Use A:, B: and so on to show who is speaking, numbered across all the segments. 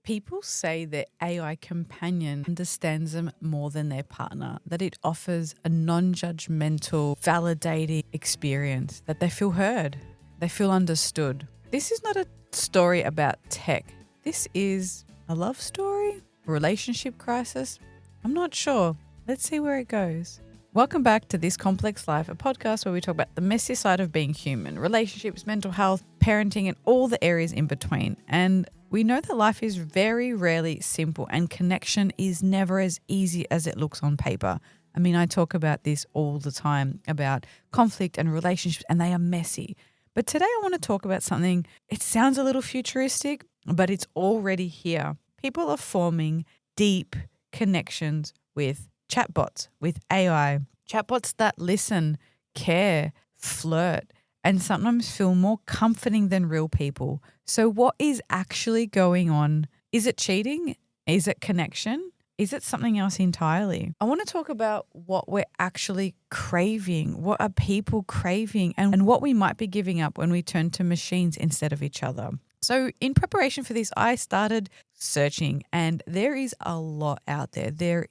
A: People say that AI companion understands them more than their partner, that it offers a non-judgmental, validating experience, that they feel heard, they feel understood. This is not a story about tech. This is a love story, a relationship crisis. I'm not sure. Let's see where it goes. Welcome back to This Complex Life, a podcast where we talk about the messy side of being human, relationships, mental health, parenting, and all the areas in between. And we know that life is very rarely simple and connection is never as easy as it looks on paper. I mean, I talk about this all the time, about conflict and relationships, and they are messy. But today I want to talk about something, it sounds a little futuristic, but it's already here. People are forming deep connections with chatbots, with AI, chatbots that listen, care, flirt, and sometimes feel more comforting than real people. So what is actually going on? Is it cheating? Is it connection? Is it something else entirely? I want to talk about what we're actually craving. What are people craving and what we might be giving up when we turn to machines instead of each other. So in preparation for this, I started searching and there is a lot out there. There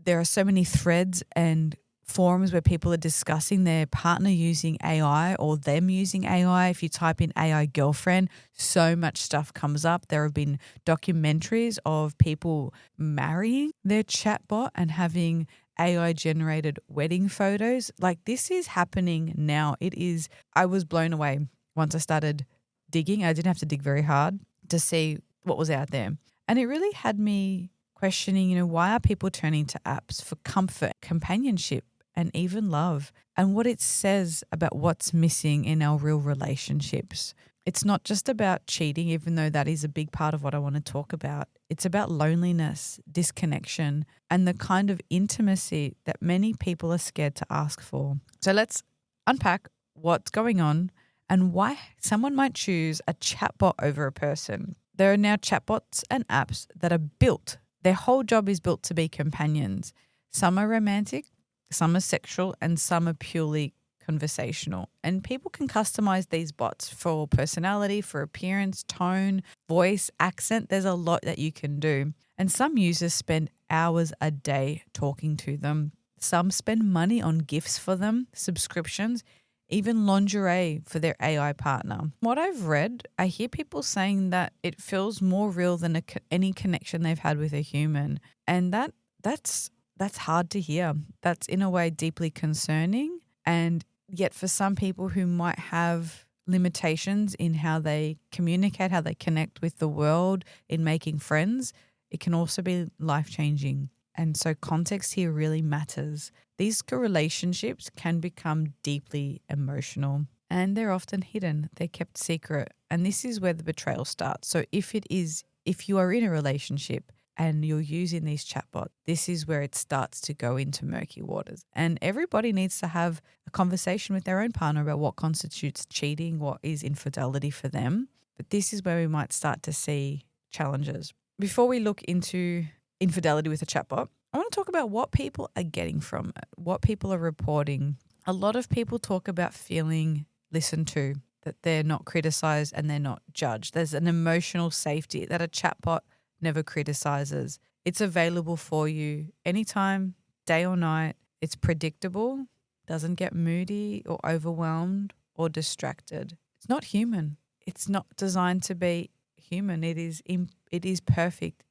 A: are so many threads and forums where people are discussing their partner using AI or them using AI. If you type in AI girlfriend, so much stuff comes up. There have been documentaries of people marrying their chatbot and having AI generated wedding photos. Like this is happening now. I was blown away once I started digging. I didn't have to dig very hard to see what was out there. And it really had me questioning, why are people turning to apps for comfort, companionship, and even love, and what it says about what's missing in our real relationships. It's not just about cheating, even though that is a big part of what I want to talk about. It's about loneliness, disconnection, and the kind of intimacy that many people are scared to ask for. So let's unpack what's going on and why someone might choose a chatbot over a person. There are now chatbots and apps that are built. Their whole job is built to be companions. Some are romantic, some are sexual, and some are purely conversational. And people can customize these bots for personality, for appearance, tone, voice, accent. There's a lot that you can do. And some users spend hours a day talking to them. Some spend money on gifts for them, subscriptions, even lingerie for their AI partner. What I've read, I hear people saying that it feels more real than any connection they've had with a human. And that's hard to hear. That's in a way deeply concerning. And yet for some people who might have limitations in how they communicate, how they connect with the world, in making friends, it can also be life-changing. And so context here really matters. These relationships can become deeply emotional and they're often hidden. They're kept secret. And this is where the betrayal starts. So if you are in a relationship and you're using these chatbots, this is where it starts to go into murky waters. And everybody needs to have a conversation with their own partner about what constitutes cheating, what is infidelity for them. But this is where we might start to see challenges. Before we look into infidelity with a chatbot, I want to talk about what people are getting from it, what people are reporting. A lot of people talk about feeling listened to, that they're not criticized and they're not judged. There's an emotional safety that a chatbot never criticizes. It's available for you anytime, day or night. It's predictable, doesn't get moody or overwhelmed or distracted. It's not human. It's not designed to be human. It is perfect.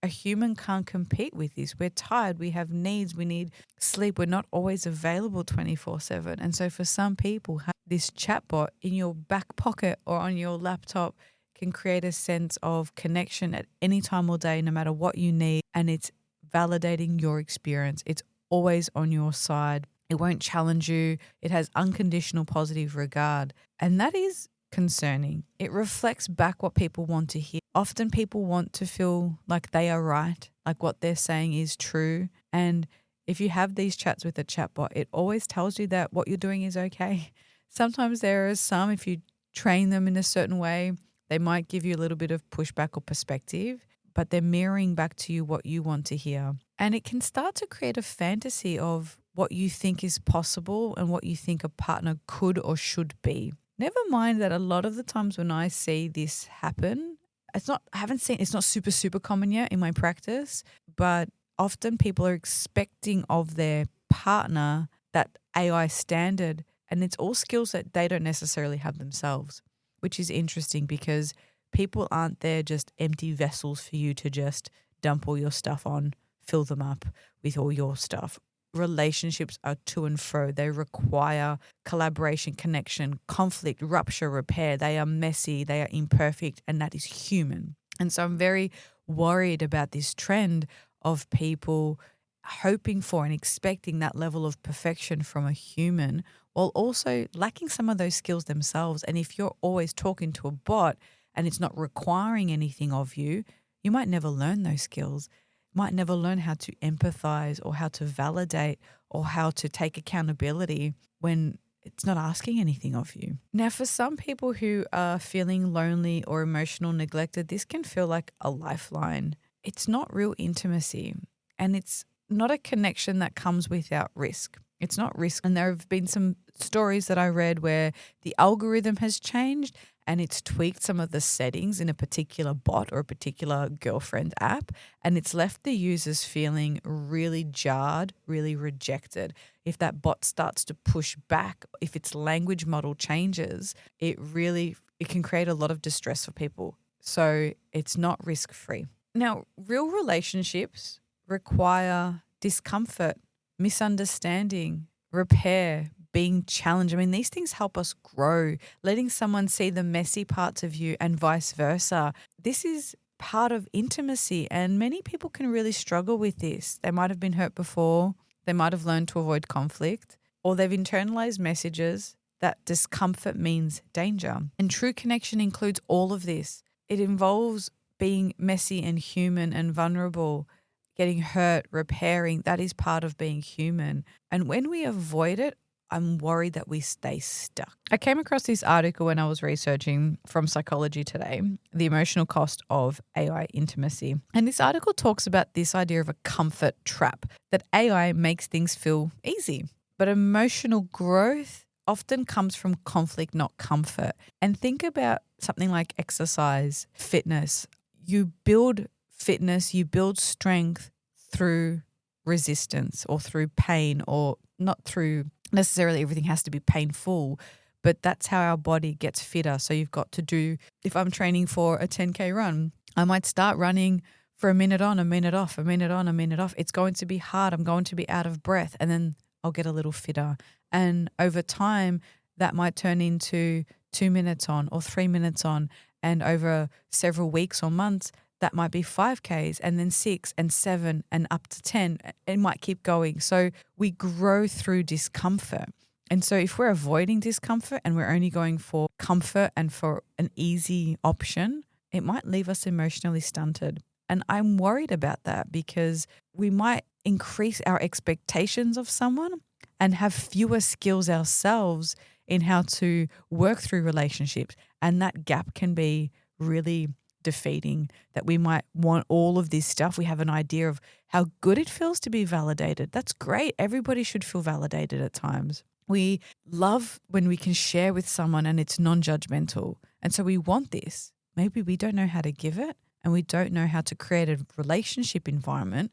A: A human can't compete with this. We're tired. We have needs. We need sleep. We're not always available 24/7. And so for some people, this chatbot in your back pocket or on your laptop can create a sense of connection at any time or day, no matter what you need. And it's validating your experience. It's always on your side. It won't challenge you. It has unconditional positive regard. And that is concerning. It reflects back what people want to hear. Often people want to feel like they are right, like what they're saying is true. And if you have these chats with a chatbot, it always tells you that what you're doing is okay. Sometimes there are some, if you train them in a certain way, they might give you a little bit of pushback or perspective, but they're mirroring back to you what you want to hear. And it can start to create a fantasy of what you think is possible and what you think a partner could or should be. Never mind that a lot of the times when I see this happen, I haven't seen, it's not super, super common yet in my practice, but often people are expecting of their partner that AI standard, and it's all skills that they don't necessarily have themselves, which is interesting because people aren't there just empty vessels for you to just dump all your stuff on, fill them up with all your stuff. Relationships are to and fro. They require collaboration, connection, conflict, rupture, repair. They are messy, they are imperfect, and that is human. And so I'm very worried about this trend of people hoping for and expecting that level of perfection from a human while also lacking some of those skills themselves. And if you're always talking to a bot and it's not requiring anything of you, you might never learn those skills. Might never learn how to empathize or how to validate or how to take accountability when it's not asking anything of you. Now, for some people who are feeling lonely or emotional neglected, this can feel like a lifeline. It's not real intimacy, and it's not a connection that comes without risk. It's not risk. And there have been some stories that I read where the algorithm has changed and it's tweaked some of the settings in a particular bot or a particular girlfriend app, and it's left the users feeling really jarred, really rejected. If that bot starts to push back, if its language model changes, it can create a lot of distress for people. So it's not risk-free. Now, real relationships require discomfort, misunderstanding, repair, being challenged. I mean, these things help us grow, letting someone see the messy parts of you and vice versa. This is part of intimacy, and many people can really struggle with this. They might have been hurt before, they might have learned to avoid conflict, or they've internalized messages that discomfort means danger. And true connection includes all of this. It involves being messy and human and vulnerable, getting hurt, repairing. That is part of being human. And when we avoid it, I'm worried that we stay stuck. I came across this article when I was researching from Psychology Today, the emotional cost of AI intimacy. And this article talks about this idea of a comfort trap, that AI makes things feel easy. But emotional growth often comes from conflict, not comfort. And think about something like exercise, fitness. You build fitness, you build strength through resistance or through pain, or not through necessarily everything has to be painful, but that's how our body gets fitter. So you've got to do, if I'm training for a 10K run, I might start running for a minute on, a minute off, a minute on, a minute off. It's going to be hard. I'm going to be out of breath, and then I'll get a little fitter. And over time, that might turn into 2 minutes on or 3 minutes on. And over several weeks or months, that might be 5Ks and then 6 and 7 and up to 10. It might keep going. So we grow through discomfort. And so if we're avoiding discomfort and we're only going for comfort and for an easy option, it might leave us emotionally stunted. And I'm worried about that because we might increase our expectations of someone and have fewer skills ourselves in how to work through relationships. And that gap can be really defeating, that we might want all of this stuff. We have an idea of how good it feels to be validated. That's great. Everybody should feel validated at times. We love when we can share with someone and it's non-judgmental. And so we want this. Maybe we don't know how to give it, and we don't know how to create a relationship environment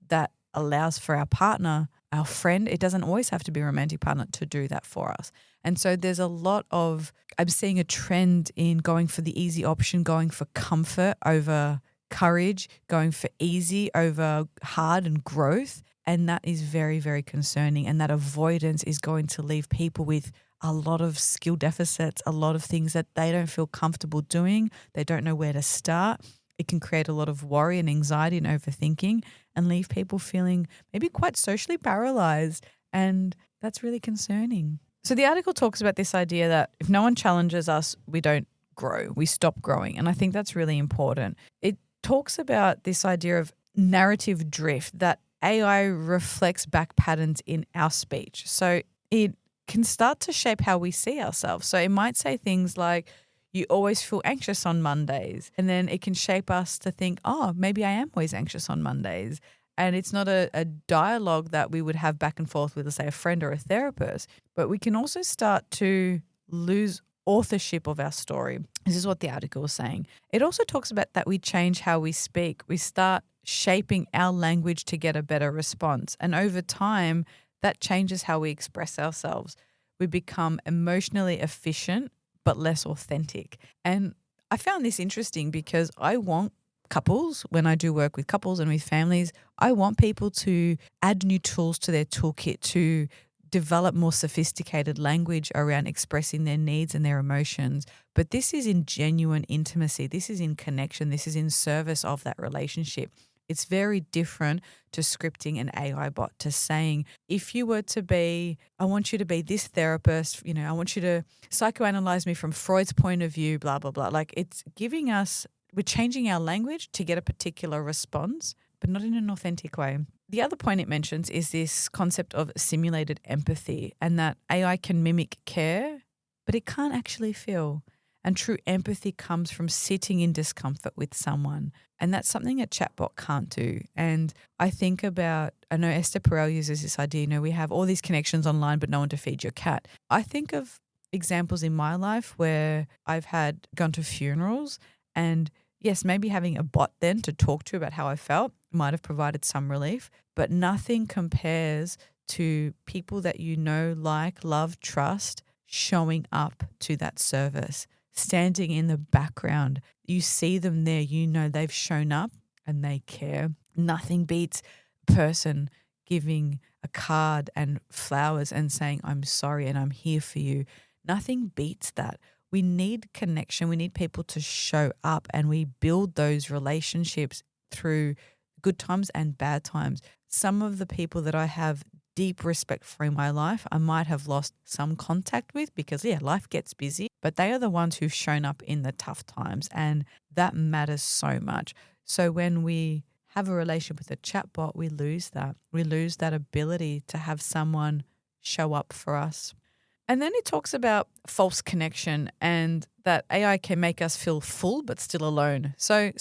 A: that allows for our partner, our friend. It doesn't always have to be a romantic partner to do that for us. And so there's a lot of, I'm seeing a trend in going for the easy option, going for comfort over courage, going for easy over hard and growth. And that is very, very concerning. And that avoidance is going to leave people with a lot of skill deficits, a lot of things that they don't feel comfortable doing. They don't know where to start. It can create a lot of worry and anxiety and overthinking and leave people feeling maybe quite socially paralyzed. And that's really concerning. So the article talks about this idea that if no one challenges us, we don't grow, we stop growing. And I think that's really important. It talks about this idea of narrative drift, that AI reflects back patterns in our speech. So it can start to shape how we see ourselves. So it might say things like, you always feel anxious on Mondays. And then it can shape us to think, oh, maybe I am always anxious on Mondays. And it's not a dialogue that we would have back and forth with, let's say, a friend or a therapist. But we can also start to lose authorship of our story. This is what the article was saying. It also talks about that we change how we speak. We start shaping our language to get a better response. And over time, that changes how we express ourselves. We become emotionally efficient, but less authentic. And I found this interesting because I want couples, when I do work with couples and with families, I want people to add new tools to their toolkit to develop more sophisticated language around expressing their needs and their emotions. But this is in genuine intimacy. This is in connection. This is in service of that relationship. It's very different to scripting an AI bot, to saying, if you were to be, I want you to be this therapist, I want you to psychoanalyze me from Freud's point of view, blah, blah, blah. Like it's giving us, we're changing our language to get a particular response, but not in an authentic way. The other point it mentions is this concept of simulated empathy, and that AI can mimic care, but it can't actually feel. And true empathy comes from sitting in discomfort with someone. And that's something a chatbot can't do. And I think about, I know Esther Perel uses this idea, we have all these connections online, but no one to feed your cat. I think of examples in my life where I've gone to funerals, and yes, maybe having a bot then to talk to about how I felt might have provided some relief, but nothing compares to people that like, love, trust, showing up to that service, standing in the background. You see them there, they've shown up and they care. Nothing beats a person giving a card and flowers and saying, I'm sorry and I'm here for you. Nothing beats that. We need connection. We need people to show up, and we build those relationships through good times and bad times. Some of the people that I have deep respect for in my life, I might have lost some contact with because, life gets busy, but they are the ones who've shown up in the tough times, and that matters so much. So when we have a relationship with a chatbot, we lose that. We lose that ability to have someone show up for us. And then it talks about false connection and that AI can make us feel full but still alone. So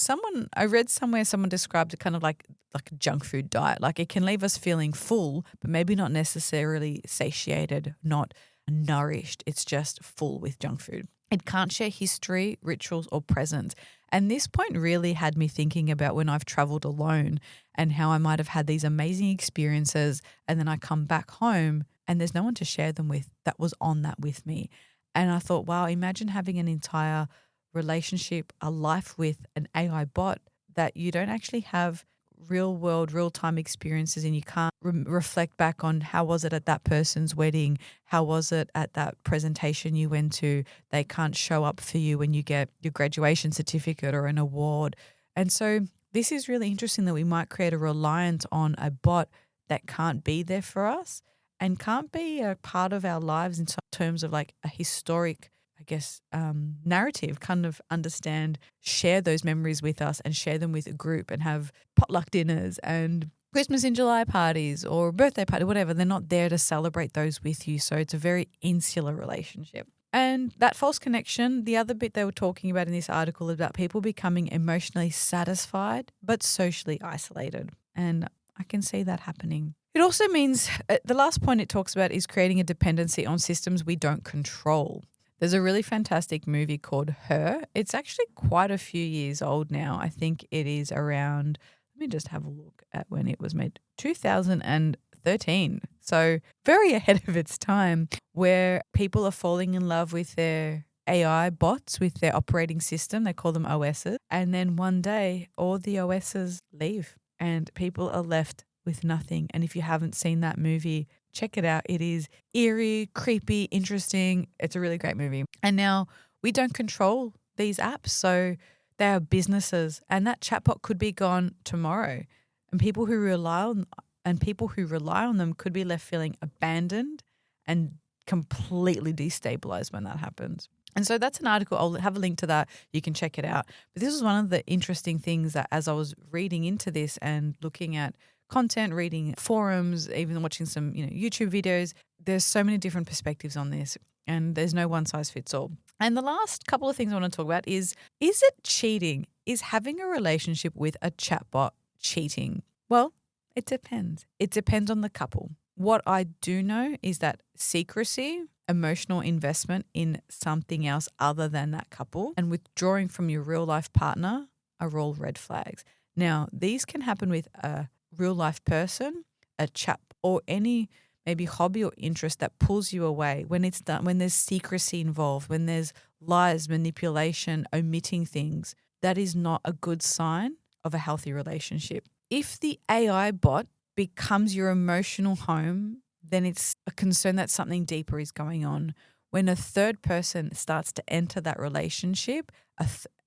A: I read somewhere someone described it kind of like a junk food diet. Like it can leave us feeling full but maybe not necessarily satiated, not nourished. It's just full with junk food. It can't share history, rituals, or presence. And this point really had me thinking about when I've traveled alone and how I might have had these amazing experiences, and then I come back home and there's no one to share them with that was on that with me. And I thought, wow, imagine having an entire relationship, a life with an AI bot that you don't actually have real world, real time experiences, and you can't reflect back on how was it at that person's wedding, how was it at that presentation you went to. They can't show up for you when you get your graduation certificate or an award. And so this is really interesting that we might create a reliance on a bot that can't be there for us and can't be a part of our lives in terms of like a historic, narrative, kind of understand, share those memories with us and share them with a group and have potluck dinners and Christmas in July parties or birthday party, whatever. They're not there to celebrate those with you. So it's a very insular relationship. And that false connection, the other bit they were talking about in this article is about people becoming emotionally satisfied but socially isolated. And I can see that happening. It also means the last point it talks about is creating a dependency on systems we don't control. There's a really fantastic movie called Her. It's actually quite a few years old now. I think it is around, let me just have a look at when it was made, 2013. So very ahead of its time, where people are falling in love with their AI bots, with their operating system. They call them OSs. And then one day all the OSs leave and people are left with nothing. And if you haven't seen that movie, check it out. It is eerie, creepy, interesting. It's a really great movie. And now we don't control these apps. So they are businesses, and that chatbot could be gone tomorrow. And people who rely on them could be left feeling abandoned and completely destabilized when that happens. And so that's an article. I'll have a link to that. You can check it out. But this was one of the interesting things that as I was reading into this and looking at content, reading forums, even watching some, YouTube videos, there's so many different perspectives on this, and there's no one size fits all. And the last couple of things I want to talk about is it cheating? Is having a relationship with a chatbot cheating? Well, it depends. It depends on the couple. What I do know is that secrecy, emotional investment in something else other than that couple, and withdrawing from your real life partner are all red flags. Now, these can happen with a real life person, a chap, or any maybe hobby or interest that pulls you away. When it's done, when there's secrecy involved, when there's lies, manipulation, omitting things, that is not a good sign of a healthy relationship. If the AI bot becomes your emotional home, then it's a concern that something deeper is going on. When a third person starts to enter that relationship,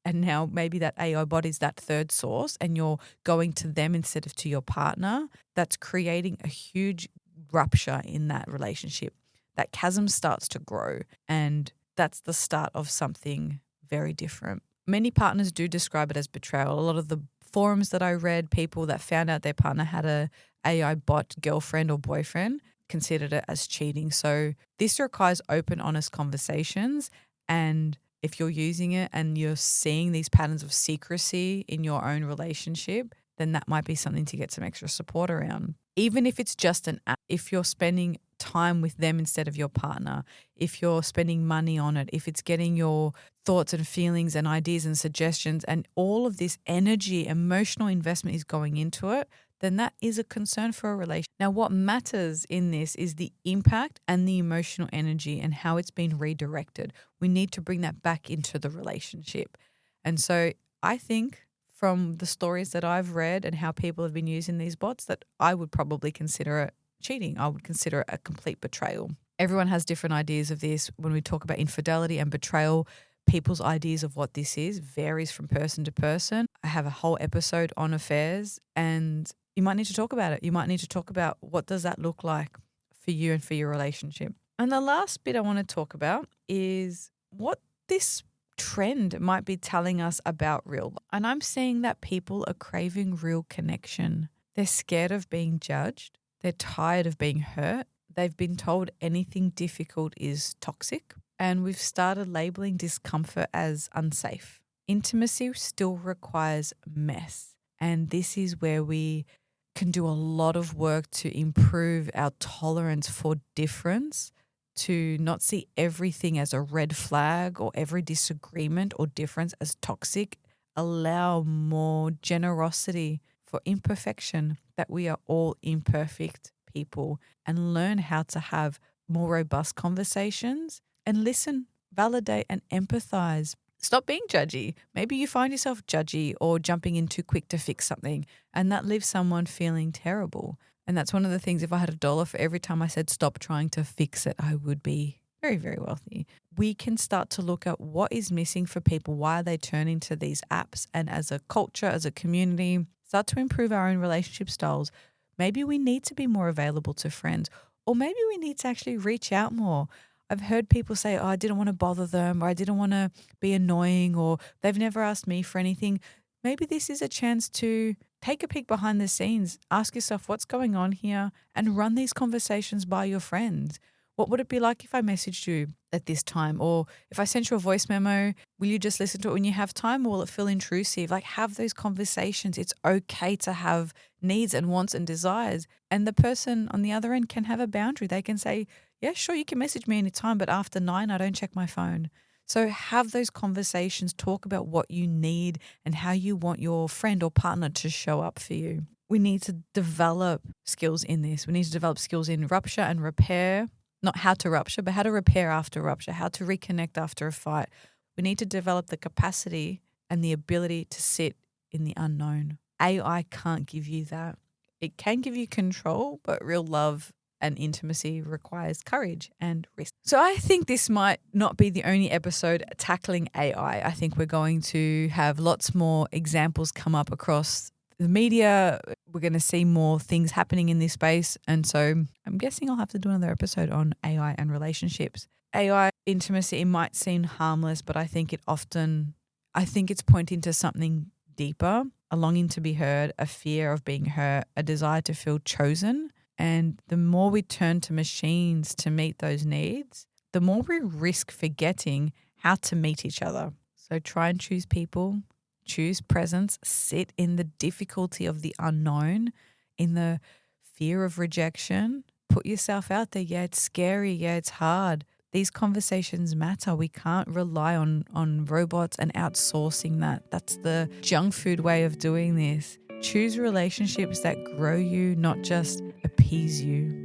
A: and now maybe that AI bot is that third source and you're going to them instead of to your partner, that's creating a huge rupture in that relationship. That chasm starts to grow, and that's the start of something very different. Many partners do describe it as betrayal. A lot of the forums that I read, people that found out their partner had a AI bot girlfriend or boyfriend considered it as cheating. So this requires open, honest conversations. And if you're using it and you're seeing these patterns of secrecy in your own relationship, then that might be something to get some extra support around. Even if it's just an app, if you're spending time with them instead of your partner, if you're spending money on it, if it's getting your thoughts and feelings and ideas and suggestions and all of this energy, emotional investment is going into it, then that is a concern for a relationship. Now, what matters in this is the impact and the emotional energy and how it's been redirected. We need to bring that back into the relationship. And so I think from the stories that I've read and how people have been using these bots that I would probably consider it cheating. I would consider it a complete betrayal. Everyone has different ideas of this. When we talk about infidelity and betrayal, people's ideas of what this is varies from person to person. I have a whole episode on affairs, and you might need to talk about it. You might need to talk about what does that look like for you and for your relationship. And the last bit I want to talk about is what this trend might be telling us about real life. And I'm seeing that people are craving real connection. They're scared of being judged. They're tired of being hurt. They've been told anything difficult is toxic. And we've started labeling discomfort as unsafe. Intimacy still requires mess. And this is where we can do a lot of work to improve our tolerance for difference, to not see everything as a red flag or every disagreement or difference as toxic. Allow more generosity for imperfection, that we are all imperfect people, and learn how to have more robust conversations and listen, validate, and empathize. Stop being judgy. Maybe you find yourself judgy or jumping in too quick to fix something, and that leaves someone feeling terrible. And that's one of the things, if I had $1 for every time I said stop trying to fix it, I would be very, very wealthy. We can start to look at what is missing for people, why are they turning to these apps, and as a culture, as a community, start to improve our own relationship styles. Maybe we need to be more available to friends, or maybe we need to actually reach out more. I've heard people say, oh, I didn't want to bother them, or I didn't want to be annoying, or they've never asked me for anything. Maybe this is a chance to take a peek behind the scenes, ask yourself what's going on here, and run these conversations by your friends. What would it be like if I messaged you at this time? Or if I sent you a voice memo, will you just listen to it when you have time, or will it feel intrusive? Like, have those conversations. It's okay to have needs and wants and desires. And the person on the other end can have a boundary. They can say, yeah, sure, you can message me anytime, but after 9, I don't check my phone. So have those conversations, talk about what you need and how you want your friend or partner to show up for you. We need to develop skills in this. We need to develop skills in rupture and repair, not how to rupture, but how to repair after rupture, how to reconnect after a fight. We need to develop the capacity and the ability to sit in the unknown. AI can't give you that. It can give you control, but real love and intimacy requires courage and risk. So I think this might not be the only episode tackling AI. I think we're going to have lots more examples come up across the media. We're going to see more things happening in this space. And so I'm guessing I'll have to do another episode on AI and relationships. AI intimacy, it might seem harmless, but I think it's pointing to something deeper, a longing to be heard, a fear of being hurt, a desire to feel chosen. And the more we turn to machines to meet those needs, the more we risk forgetting how to meet each other. So try and choose people, choose presence, sit in the difficulty of the unknown, in the fear of rejection, put yourself out there. Yeah, it's scary. Yeah, it's hard. These conversations matter. We can't rely on robots and outsourcing that. That's the junk food way of doing this. Choose relationships that grow you, not just appease you.